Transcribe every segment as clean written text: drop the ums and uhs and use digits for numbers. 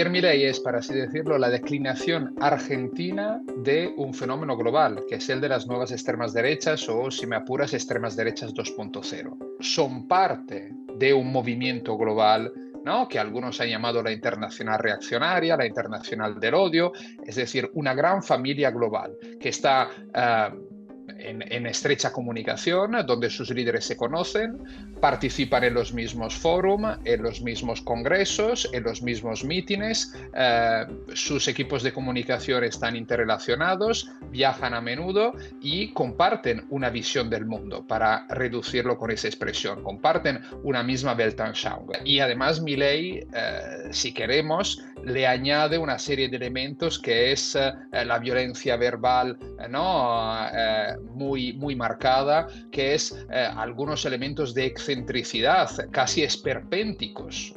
Javier Milei es, para así decirlo, la declinación argentina de un fenómeno global, que es el de las nuevas extremas derechas o, si me apuras, extremas derechas 2.0. Son parte de un movimiento global, ¿no?, que algunos han llamado la internacional reaccionaria, la internacional del odio, es decir, una gran familia global que está en estrecha comunicación, donde sus líderes se conocen, participan en los mismos foros, en los mismos congresos, en los mismos mítines, sus equipos de comunicación están interrelacionados, viajan a menudo y comparten una visión del mundo, para reducirlo con esa expresión, comparten una misma Weltanschauung. Y además Milei, si queremos, le añade una serie de elementos que es la violencia verbal, ¿no?, muy marcada, que es algunos elementos de excentricidad, casi esperpénticos.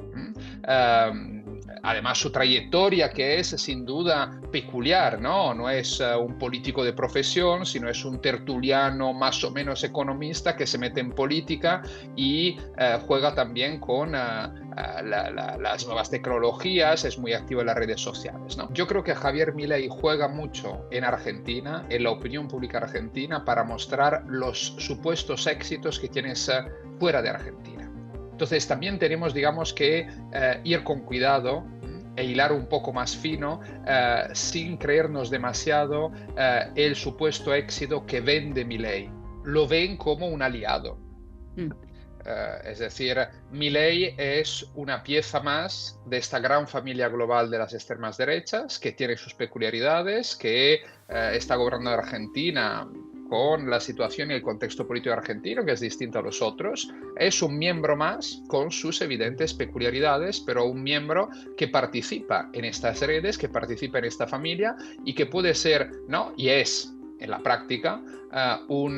Además, su trayectoria, que es sin duda peculiar, ¿no? No es un político de profesión, sino es un tertuliano más o menos economista que se mete en política y juega también con las nuevas tecnologías, es muy activo en las redes sociales, ¿no? Yo creo que Javier Milei juega mucho en Argentina, en la opinión pública argentina, para mostrar los supuestos éxitos que tienes fuera de Argentina. Entonces también tenemos, digamos, que ir con cuidado e hilar un poco más fino, sin creernos demasiado el supuesto éxito que vende Milei. Lo ven como un aliado. Es decir, Milei es una pieza más de esta gran familia global de las extremas derechas, que tiene sus peculiaridades, que está gobernando Argentina con la situación y el contexto político argentino, que es distinto a los otros. Es un miembro más con sus evidentes peculiaridades, pero un miembro que participa en estas redes, que participa en esta familia y que puede ser, ¿no?, y es en la práctica un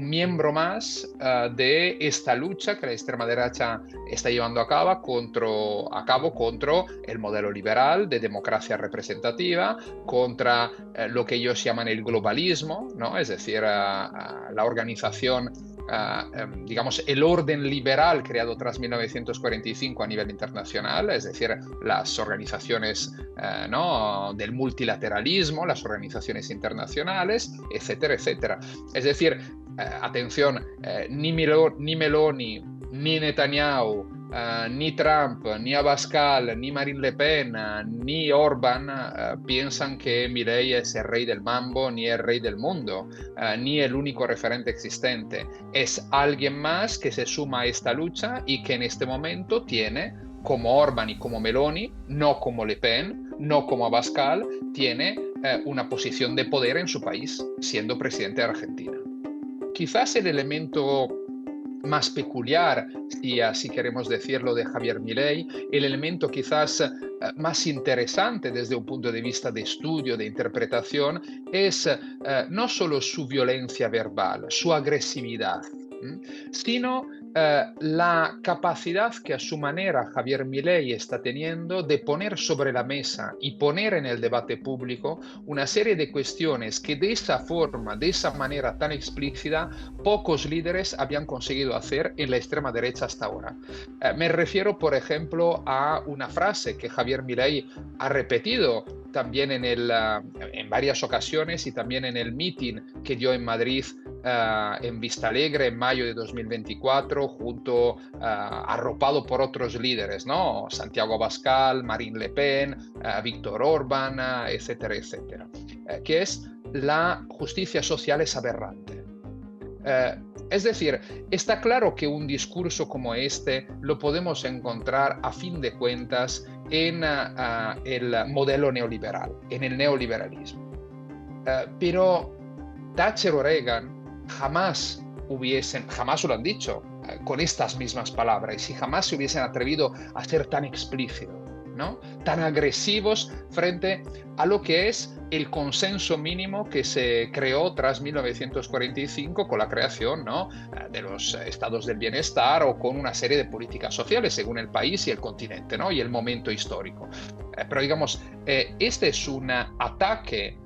miembro más de esta lucha que la extrema derecha está llevando a cabo contra el modelo liberal de democracia representativa, contra lo que ellos llaman el globalismo, ¿no? Es decir, la organización, digamos, el orden liberal creado tras 1945 a nivel internacional, es decir, las organizaciones ¿no?, del multilateralismo, las organizaciones internacionales, etcétera, etcétera. Es decir, atención, ni Meloni, ni Netanyahu, ni Trump, ni Abascal, ni Marine Le Pen, ni Orbán piensan que Milei es el rey del mambo, ni el rey del mundo, ni el único referente existente. Es alguien más que se suma a esta lucha y que en este momento tiene, como Orbán y como Meloni, no como Le Pen, no como Abascal, tiene una posición de poder en su país, siendo presidente de Argentina. Quizás el elemento más peculiar, si así queremos decirlo, de Javier Milei, el elemento quizás más interesante desde un punto de vista de estudio, de interpretación, es no solo su violencia verbal, su agresividad, sino la capacidad que a su manera Javier Milei está teniendo de poner sobre la mesa y poner en el debate público una serie de cuestiones que de esa forma, de esa manera tan explícita, pocos líderes habían conseguido hacer en la extrema derecha hasta ahora. Me refiero, por ejemplo, a una frase que Javier Milei ha repetido también en varias ocasiones y también en el meeting que dio en Madrid, en Vistalegre, en mayo de 2024, arropado por otros líderes, ¿no? Santiago Abascal, Marine Le Pen, Víctor Orbán, etcétera, etcétera, que es: la justicia social es aberrante. Es decir, está claro que un discurso como este lo podemos encontrar, a fin de cuentas, en el modelo neoliberal, en el neoliberalismo. Pero Thatcher o Reagan jamás lo han dicho con estas mismas palabras, y si jamás se hubiesen atrevido a ser tan explícitos, ¿no?, tan agresivos frente a lo que es el consenso mínimo que se creó tras 1945 con la creación, ¿no?, de los estados del bienestar, o con una serie de políticas sociales según el país y el continente, ¿no?, y el momento histórico. Pero digamos, este es un ataque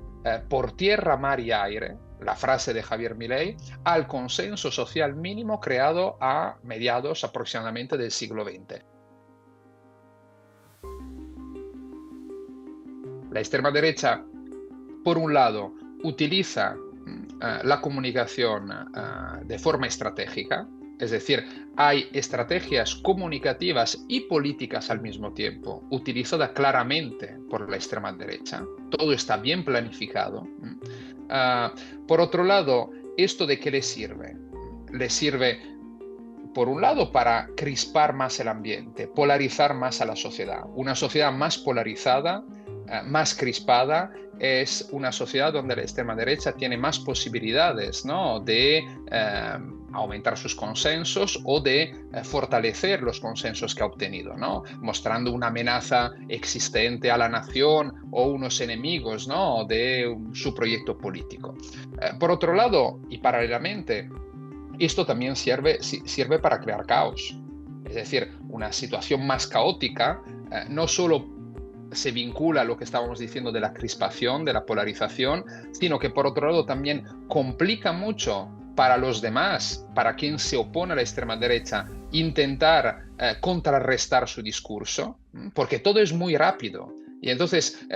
por tierra, mar y aire, la frase de Javier Milei, al consenso social mínimo creado a mediados aproximadamente del siglo XX. La extrema derecha, por un lado, utiliza la comunicación de forma estratégica, es decir, hay estrategias comunicativas y políticas al mismo tiempo, utilizadas claramente por la extrema derecha. Todo está bien planificado. Por otro lado, ¿esto de qué le sirve? Le sirve, por un lado, para crispar más el ambiente, polarizar más a la sociedad. Una sociedad más polarizada, más crispada, es una sociedad donde la extrema derecha tiene más posibilidades, ¿no?, de aumentar sus consensos o de fortalecer los consensos que ha obtenido, ¿no?, mostrando una amenaza existente a la nación o unos enemigos, ¿no?, de su proyecto político. Por otro lado, y paralelamente, esto también sirve para crear caos. Es decir, una situación más caótica no solo se vincula a lo que estábamos diciendo de la crispación, de la polarización, sino que por otro lado también complica mucho para los demás, para quien se opone a la extrema derecha, intentar contrarrestar su discurso, porque todo es muy rápido. Y entonces,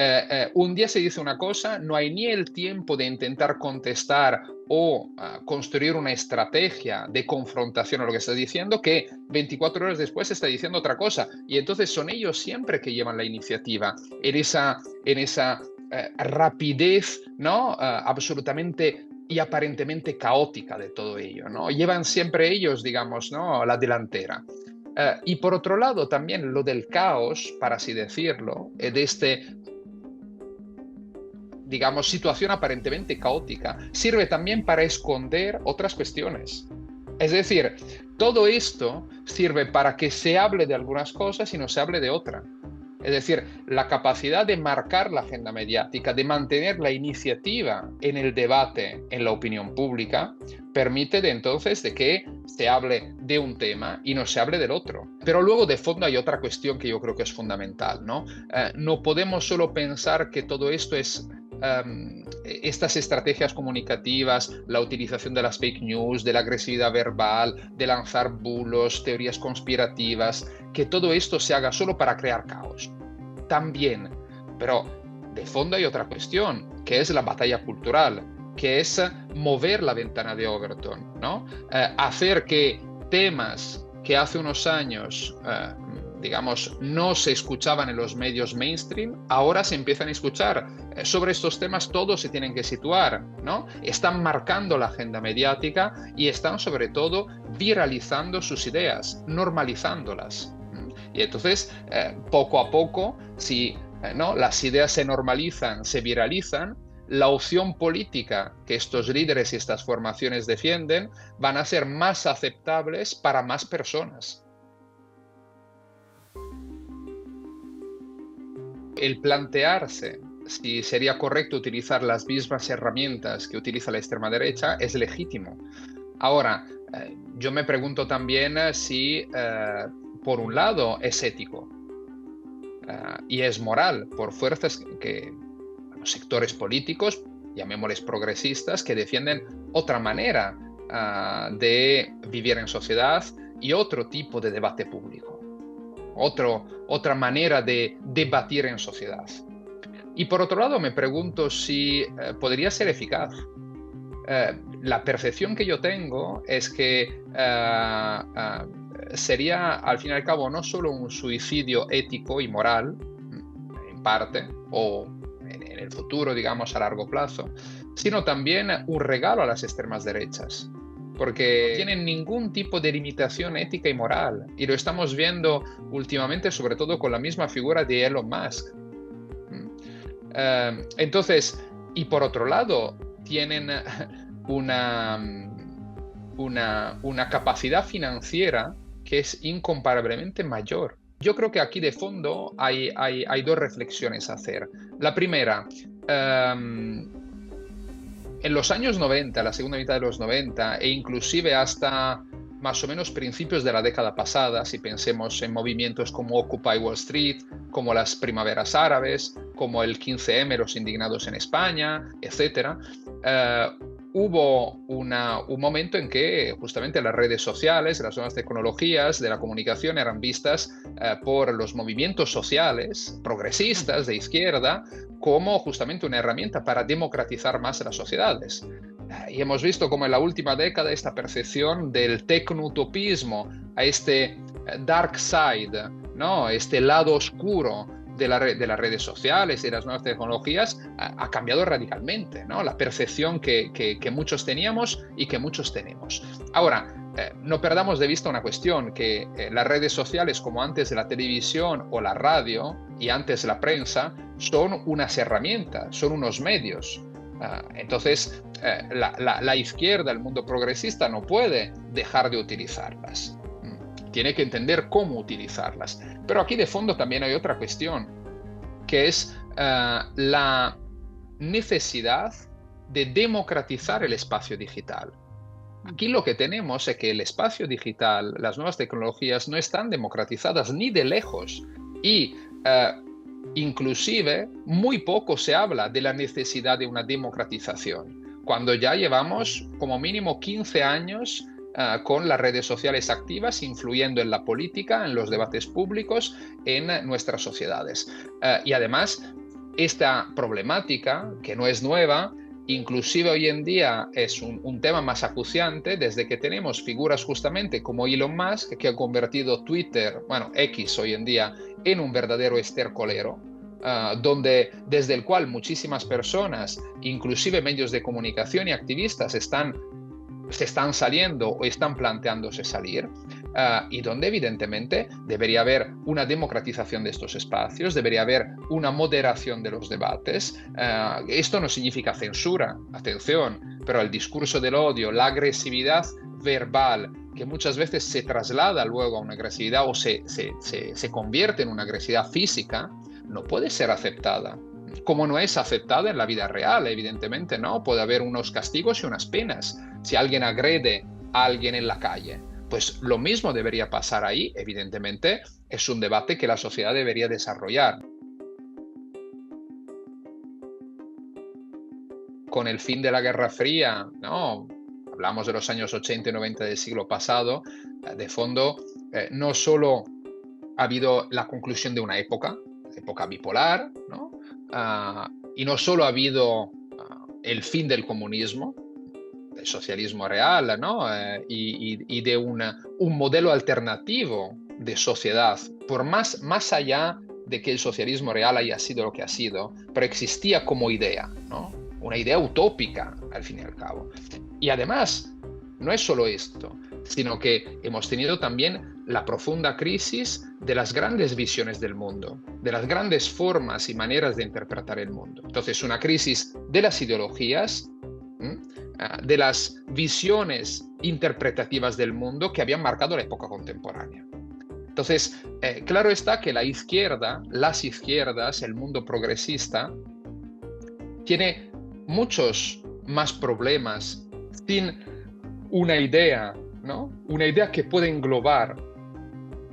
un día se dice una cosa, no hay ni el tiempo de intentar contestar o construir una estrategia de confrontación a lo que está diciendo, que 24 horas después está diciendo otra cosa. Y entonces son ellos siempre que llevan la iniciativa en esa rapidez, ¿no?, absolutamente y aparentemente caótica de todo ello, ¿no? Llevan siempre ellos, digamos, ¿no?, la delantera. Y por otro lado, también lo del caos, para así decirlo, de digamos, situación aparentemente caótica, sirve también para esconder otras cuestiones. Es decir, todo esto sirve para que se hable de algunas cosas y no se hable de otras. Es decir, la capacidad de marcar la agenda mediática, de mantener la iniciativa en el debate, en la opinión pública, permite entonces de que se hable de un tema y no se hable del otro. Pero luego de fondo hay otra cuestión que yo creo que es fundamental, ¿no? No podemos solo pensar que todo esto es estas estrategias comunicativas, la utilización de las fake news, de la agresividad verbal, de lanzar bulos, teorías conspirativas, que todo esto se haga solo para crear caos. También, pero de fondo hay otra cuestión, que es la batalla cultural, que es mover la ventana de Overton, ¿no? Hacer que temas que hace unos años digamos, no se escuchaban en los medios mainstream, ahora se empiezan a escuchar. Sobre estos temas todos se tienen que situar, ¿no? Están marcando la agenda mediática y están sobre todo viralizando sus ideas, normalizándolas. Y entonces, poco a poco, si ¿no?, las ideas se normalizan, se viralizan, la opción política que estos líderes y estas formaciones defienden van a ser más aceptables para más personas. El plantearse si sería correcto utilizar las mismas herramientas que utiliza la extrema derecha es legítimo. Ahora, yo me pregunto también si, por un lado, es ético y es moral por fuerzas que los sectores políticos, llamémosles progresistas, que defienden otra manera de vivir en sociedad y otro tipo de debate público. Otra manera de debatir en sociedad. Y por otro lado me pregunto si podría ser eficaz. La percepción que yo tengo es que sería al fin y al cabo no solo un suicidio ético y moral, en parte, o en el futuro, digamos, a largo plazo, sino también un regalo a las extremas derechas, porque no tienen ningún tipo de limitación ética y moral. Y lo estamos viendo últimamente, sobre todo con la misma figura de Elon Musk. Entonces, y por otro lado, tienen una capacidad financiera que es incomparablemente mayor. Yo creo que aquí de fondo hay dos reflexiones a hacer. La primera, en los años 90, la segunda mitad de los 90, e inclusive hasta más o menos principios de la década pasada, si pensemos en movimientos como Occupy Wall Street, como las primaveras árabes, como el 15M, los indignados en España, etc., hubo un momento en que justamente las redes sociales, las nuevas tecnologías de la comunicación eran vistas por los movimientos sociales progresistas de izquierda como justamente una herramienta para democratizar más las sociedades. Y hemos visto como en la última década esta percepción del tecno-utopismo, a este dark side, ¿no? Este lado oscuro de las redes sociales y de las nuevas tecnologías ha cambiado radicalmente, ¿no? La percepción que muchos teníamos y que muchos tenemos. Ahora, no perdamos de vista una cuestión, que las redes sociales, como antes de la televisión o la radio y antes la prensa, son unas herramientas, son unos medios. Entonces, la izquierda, el mundo progresista, no puede dejar de utilizarlas. Tiene que entender cómo utilizarlas. Pero aquí de fondo también hay otra cuestión, que es la necesidad de democratizar el espacio digital. Aquí lo que tenemos es que el espacio digital, las nuevas tecnologías, no están democratizadas ni de lejos. Y inclusive muy poco se habla de la necesidad de una democratización, cuando ya llevamos como mínimo 15 años con las redes sociales activas, influyendo en la política, en los debates públicos, en nuestras sociedades. Y además, esta problemática, que no es nueva, inclusive hoy en día es un tema más acuciante desde que tenemos figuras justamente como Elon Musk, que ha convertido Twitter, bueno, X hoy en día, en un verdadero estercolero, desde el cual muchísimas personas, inclusive medios de comunicación y activistas, se están saliendo o están planteándose salir, y donde evidentemente debería haber una democratización de estos espacios, debería haber una moderación de los debates. Esto no significa censura, atención, pero el discurso del odio, la agresividad verbal, que muchas veces se traslada luego a una agresividad o se convierte en una agresividad física, no puede ser aceptada. Como no es aceptada en la vida real, evidentemente, ¿no? Puede haber unos castigos y unas penas. Si alguien agrede a alguien en la calle, pues lo mismo debería pasar ahí. Evidentemente, es un debate que la sociedad debería desarrollar. Con el fin de la Guerra Fría, ¿no? Hablamos de los años 80 y 90 del siglo pasado, de fondo, no solo ha habido la conclusión de una época bipolar, ¿no? Y no solo ha habido el fin del comunismo, del socialismo real, ¿no? Y de un modelo alternativo de sociedad, por más allá de que el socialismo real haya sido lo que ha sido, pero existía como idea, ¿no? Una idea utópica, al fin y al cabo. Y además, no es solo esto, sino que hemos tenido también la profunda crisis de las grandes visiones del mundo, de las grandes formas y maneras de interpretar el mundo. Entonces, una crisis de las ideologías, de las visiones interpretativas del mundo que habían marcado la época contemporánea. Entonces, claro está que la izquierda, las izquierdas, el mundo progresista, tiene muchos más problemas sin una idea, ¿no? Una idea que puede englobar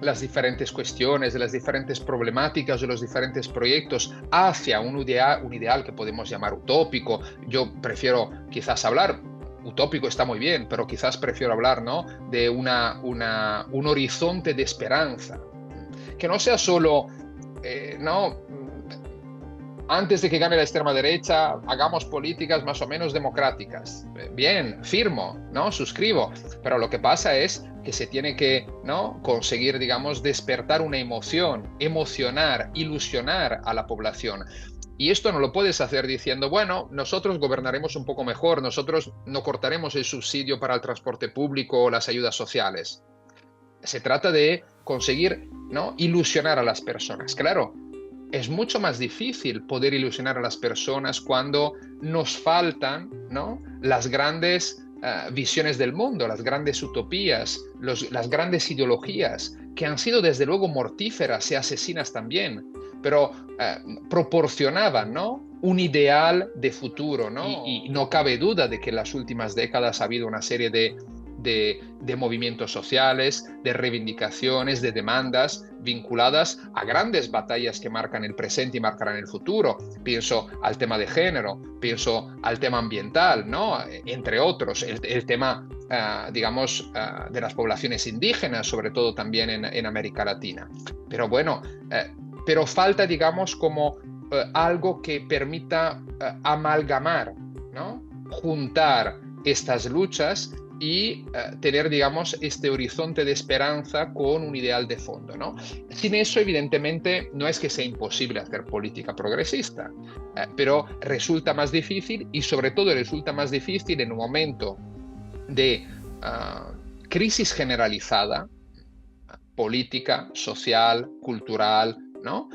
las diferentes cuestiones, las diferentes problemáticas de los diferentes proyectos hacia un ideal que podemos llamar utópico. Yo prefiero quizás hablar, utópico está muy bien, pero quizás prefiero hablar, ¿no? De un horizonte de esperanza, que no sea solo, ¿no? Antes de que gane la extrema derecha, hagamos políticas más o menos democráticas. Bien, firmo, ¿no? Suscribo. Pero lo que pasa es que se tiene que, ¿no? Conseguir, digamos, despertar una emoción, emocionar, ilusionar a la población. Y esto no lo puedes hacer diciendo, bueno, nosotros gobernaremos un poco mejor, nosotros no cortaremos el subsidio para el transporte público o las ayudas sociales. Se trata de conseguir, ¿no? Ilusionar a las personas. Claro, es mucho más difícil poder ilusionar a las personas cuando nos faltan, ¿no? Las grandes visiones del mundo, las grandes utopías, las grandes ideologías, que han sido desde luego mortíferas y asesinas también, pero proporcionaban, ¿no? Un ideal de futuro, ¿no? Y no cabe duda de que en las últimas décadas ha habido una serie de de movimientos sociales, de reivindicaciones, de demandas vinculadas a grandes batallas que marcan el presente y marcarán el futuro. Pienso al tema de género, pienso al tema ambiental, ¿no? Entre otros, el tema, digamos, de las poblaciones indígenas, sobre todo también en América Latina. Pero bueno, pero falta, digamos, como algo que permita amalgamar, ¿no? Juntar estas luchas y tener, digamos, este horizonte de esperanza con un ideal de fondo, ¿no? Sin eso, evidentemente, no es que sea imposible hacer política progresista, pero resulta más difícil, y sobre todo resulta más difícil en un momento de crisis generalizada, política, social, cultural, ¿no?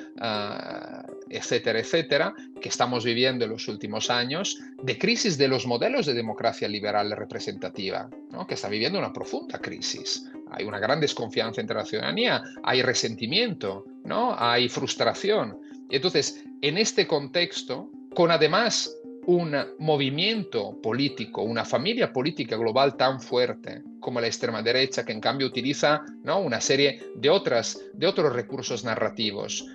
Etcétera, etcétera, que estamos viviendo en los últimos años, de crisis de los modelos de democracia liberal representativa, ¿no? Que está viviendo una profunda crisis. Hay una gran desconfianza entre la ciudadanía, hay resentimiento, ¿no? Hay frustración. Y entonces, en este contexto, con además un movimiento político, una familia política global tan fuerte como la extrema derecha, que en cambio utiliza, ¿no? una serie de otros recursos narrativos,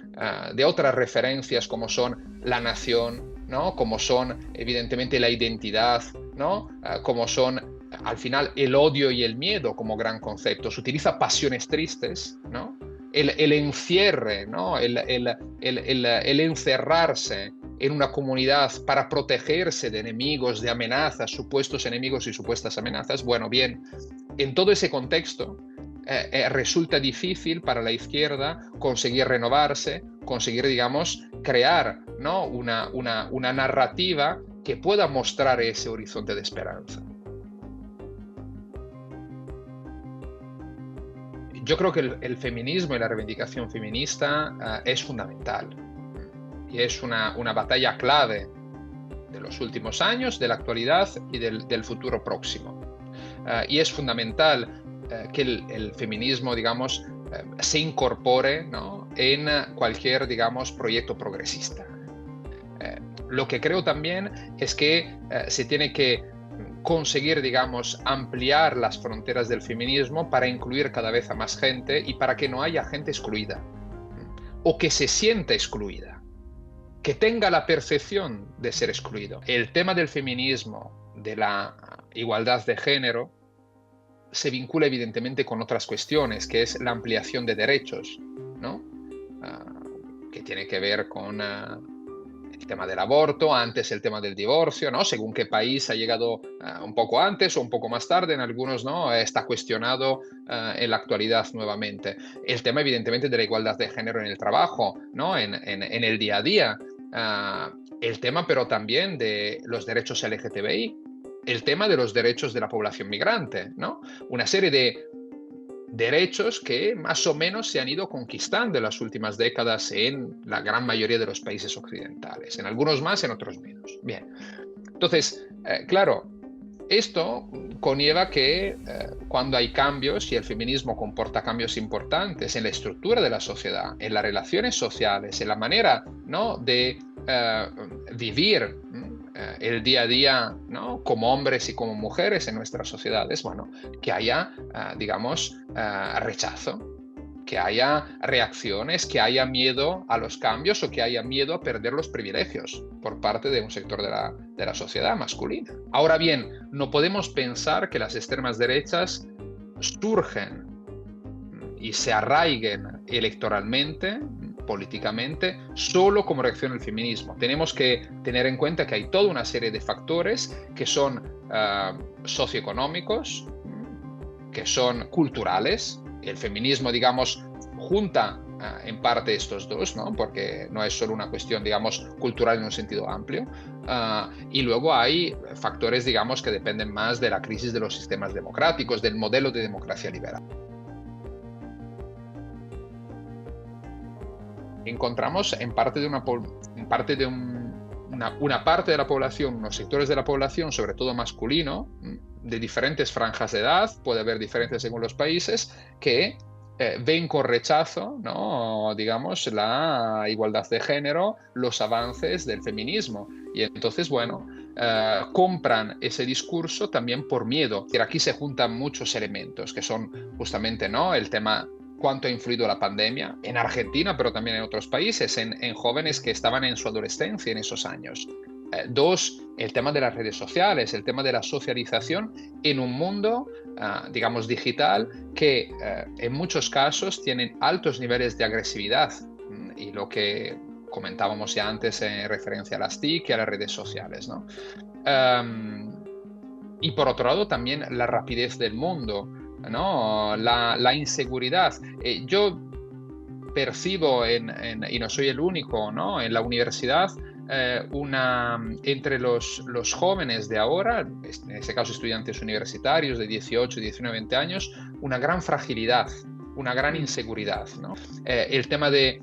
de otras referencias como son la nación, ¿no? Como son evidentemente la identidad, ¿no? Como son al final el odio y el miedo como gran conceptos. Utiliza pasiones tristes, ¿no? El encierre, ¿no? el encerrarse en una comunidad para protegerse de enemigos, de amenazas, supuestos enemigos y supuestas amenazas. Bueno, bien, en todo ese contexto resulta difícil para la izquierda conseguir renovarse, conseguir, digamos, crear, ¿no? una narrativa que pueda mostrar ese horizonte de esperanza. Yo creo que el feminismo y la reivindicación feminista es fundamental. Y es una batalla clave de los últimos años, de la actualidad y del futuro próximo. Y es fundamental que el feminismo, digamos, se incorpore, ¿no? en cualquier, digamos, proyecto progresista. Lo que creo también es que se tiene que conseguir, digamos, ampliar las fronteras del feminismo para incluir cada vez a más gente y para que no haya gente excluida o que se sienta excluida, que tenga la percepción de ser excluido. El tema del feminismo, de la igualdad de género, se vincula evidentemente con otras cuestiones, que es la ampliación de derechos, ¿no? Que tiene que ver con el tema del aborto, antes el tema del divorcio, ¿no? Según qué país ha llegado un poco antes o un poco más tarde, en algunos no, está cuestionado en la actualidad nuevamente. El tema evidentemente de la igualdad de género en el trabajo, ¿no? en el día a día. El tema pero también de los derechos LGTBI, el tema de los derechos de la población migrante, ¿no? Una serie de derechos que más o menos se han ido conquistando en las últimas décadas en la gran mayoría de los países occidentales, en algunos más, en otros menos. Bien, entonces, claro, esto conlleva que cuando hay cambios, y el feminismo comporta cambios importantes en la estructura de la sociedad, en las relaciones sociales, en la manera, ¿no? de vivir el día a día, ¿no? como hombres y como mujeres en nuestras sociedades, bueno, que haya, digamos, rechazo, que haya reacciones, que haya miedo a los cambios o que haya miedo a perder los privilegios por parte de un sector de la sociedad masculina. Ahora bien, no podemos pensar que las extremas derechas surgen y se arraiguen electoralmente, políticamente, solo como reacción al feminismo. Tenemos que tener en cuenta que hay toda una serie de factores que son socioeconómicos, que son culturales. El feminismo, digamos, junta en parte estos dos, ¿no? Porque no es solo una cuestión, digamos, cultural en un sentido amplio. Y luego hay factores, digamos, que dependen más de la crisis de los sistemas democráticos, del modelo de democracia liberal. Encontramos en parte de una parte de la población, unos sectores de la población, sobre todo masculino, de diferentes franjas de edad, puede haber diferencias según los países, que ven con rechazo, ¿no? digamos, la igualdad de género, los avances del feminismo. Y entonces, bueno, compran ese discurso también por miedo. Aquí se juntan muchos elementos que son justamente, ¿no?, el tema cuánto ha influido la pandemia en Argentina, pero también en otros países, en jóvenes que estaban en su adolescencia en esos años. Dos, el tema de las redes sociales, el tema de la socialización en un mundo, digamos, digital, que en muchos casos tienen altos niveles de agresividad. Y lo que comentábamos ya antes en referencia a las TIC y a las redes sociales, ¿no? Y por otro lado también la rapidez del mundo, ¿no? La inseguridad. Yo percibo, y no soy el único, ¿no?, en la universidad, entre los jóvenes de ahora, en este caso estudiantes universitarios de 18, 19, 20 años, una gran fragilidad, una gran inseguridad, ¿no? El tema de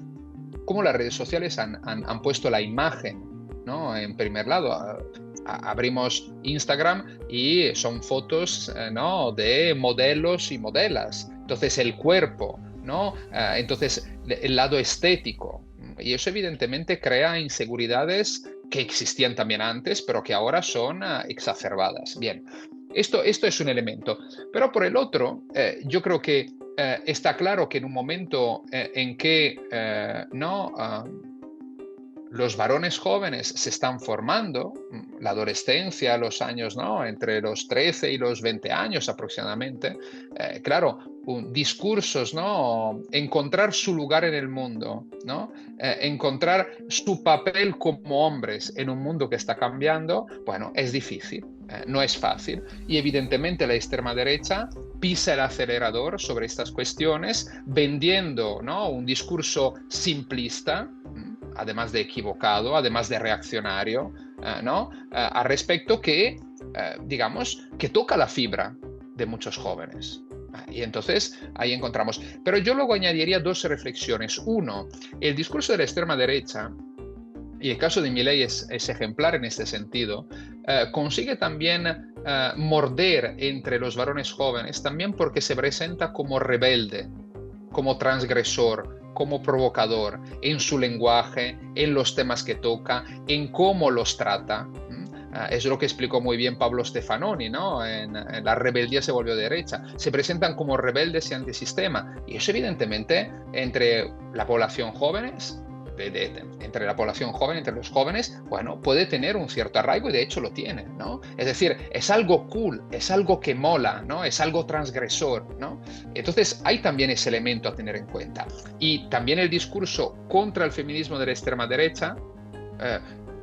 cómo las redes sociales han puesto la imagen, ¿no?, en primer lado. Abrimos Instagram y son fotos, ¿no?, de modelos y modelas. Entonces el cuerpo, ¿no? Entonces el lado estético. Y eso evidentemente crea inseguridades que existían también antes, pero que ahora son exacerbadas. Bien, esto es un elemento. Pero por el otro, yo creo que está claro que en un momento en que no, los varones jóvenes se están formando, la adolescencia, los años, ¿no?, entre los 13 y los 20 años aproximadamente, claro, discursos, ¿no?, encontrar su lugar en el mundo, ¿no?, encontrar su papel como hombres en un mundo que está cambiando, bueno, es difícil, no es fácil. Y evidentemente la extrema derecha pisa el acelerador sobre estas cuestiones, vendiendo, ¿no?, un discurso simplista, además de equivocado, además de reaccionario, ¿no?, al respecto que, digamos, que toca la fibra de muchos jóvenes. Y entonces ahí encontramos. Pero yo luego añadiría dos reflexiones. Uno, el discurso de la extrema derecha, y el caso de Milei es ejemplar en este sentido, consigue también morder entre los varones jóvenes, también porque se presenta como rebelde, como transgresor, como provocador en su lenguaje, en los temas que toca, en cómo los trata. Es lo que explicó muy bien Pablo Stefanoni, ¿no?, en La rebeldía se volvió derecha. Se presentan como rebeldes y antisistema. Y eso evidentemente entre la población jóvenes, entre la población joven, entre los jóvenes, bueno, puede tener un cierto arraigo y de hecho lo tiene, ¿no? Es decir, es algo cool, es algo que mola, ¿no? Es algo transgresor, ¿no? Entonces hay también ese elemento a tener en cuenta. Y también el discurso contra el feminismo de la extrema derecha,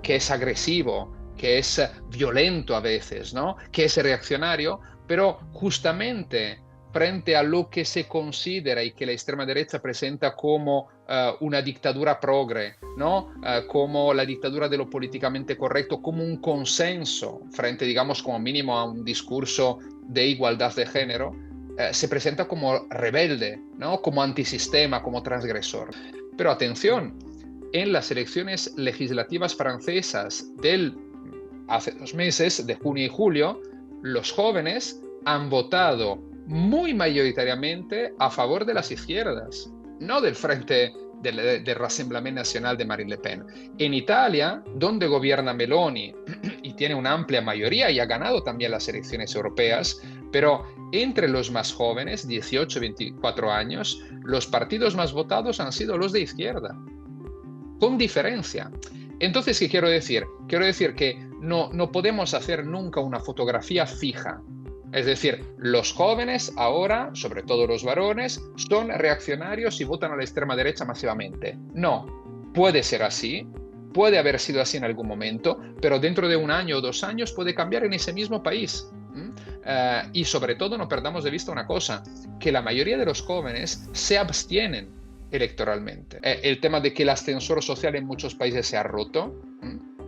que es agresivo, que es violento a veces, ¿no?, que es reaccionario, pero justamente frente a lo que se considera y que la extrema derecha presenta como una dictadura progre, ¿no?, como la dictadura de lo políticamente correcto, como un consenso frente, digamos, como mínimo a un discurso de igualdad de género, se presenta como rebelde, ¿no?, como antisistema, como transgresor. Pero atención, en las elecciones legislativas francesas hace 2 meses, de junio y julio, los jóvenes han votado muy mayoritariamente a favor de las izquierdas, no del Frente del Rassemblement Nacional de Marine Le Pen. En Italia, donde gobierna Meloni y tiene una amplia mayoría y ha ganado también las elecciones europeas, pero entre los más jóvenes, 18, 24 años, los partidos más votados han sido los de izquierda, con diferencia. Entonces, ¿qué quiero decir? Quiero decir que no podemos hacer nunca una fotografía fija. Es decir, los jóvenes ahora, sobre todo los varones, son reaccionarios y votan a la extrema derecha masivamente. No, puede ser así, puede haber sido así en algún momento, pero dentro de 1 año o 2 años puede cambiar en ese mismo país. Y sobre todo no perdamos de vista una cosa, que la mayoría de los jóvenes se abstienen electoralmente. El tema de que el ascensor social en muchos países se ha roto,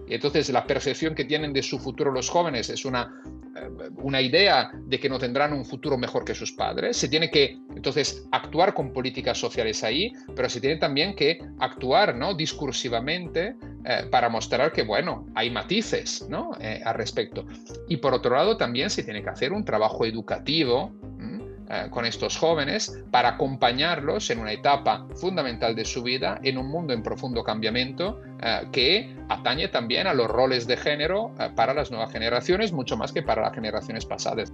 y entonces la percepción que tienen de su futuro los jóvenes es una idea de que no tendrán un futuro mejor que sus padres. Se tiene que entonces actuar con políticas sociales ahí, pero se tiene también que actuar, ¿no?, discursivamente para mostrar que, bueno, hay matices, ¿no?, al respecto. Y por otro lado también se tiene que hacer un trabajo educativo con estos jóvenes para acompañarlos en una etapa fundamental de su vida, en un mundo en profundo cambiamiento que atañe también a los roles de género para las nuevas generaciones, mucho más que para las generaciones pasadas.